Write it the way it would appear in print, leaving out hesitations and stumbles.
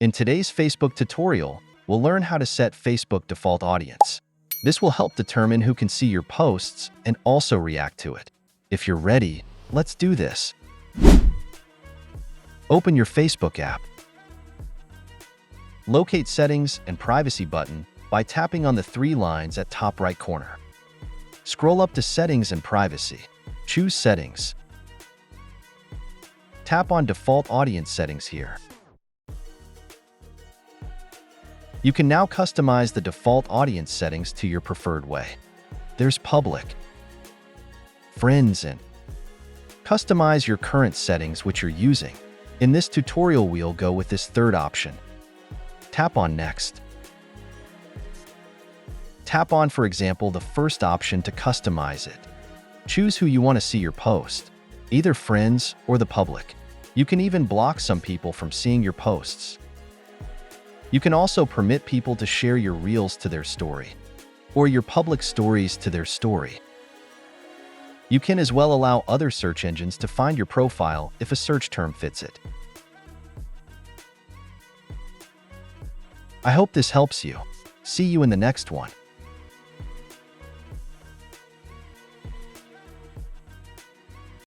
In today's Facebook tutorial, we'll learn how to set Facebook default audience. This will help determine who can see your posts and also react to it. If you're ready, let's do this. Open your Facebook app. Locate Settings and Privacy button by tapping on the three lines at top right corner. Scroll up to Settings and Privacy. Choose Settings. Tap on Default Audience Settings here. You can now customize the default audience settings to your preferred way. There's Public, Friends, and customize your current settings which you're using. In this tutorial, we'll go with this third option. Tap on Next. Tap on, for example, the first option to customize it. Choose who you want to see your post, either friends or the public. You can even block some people from seeing your posts. You can also permit people to share your reels to their story, or your public stories to their story. You can as well allow other search engines to find your profile if a search term fits it. I hope this helps you. See you in the next one.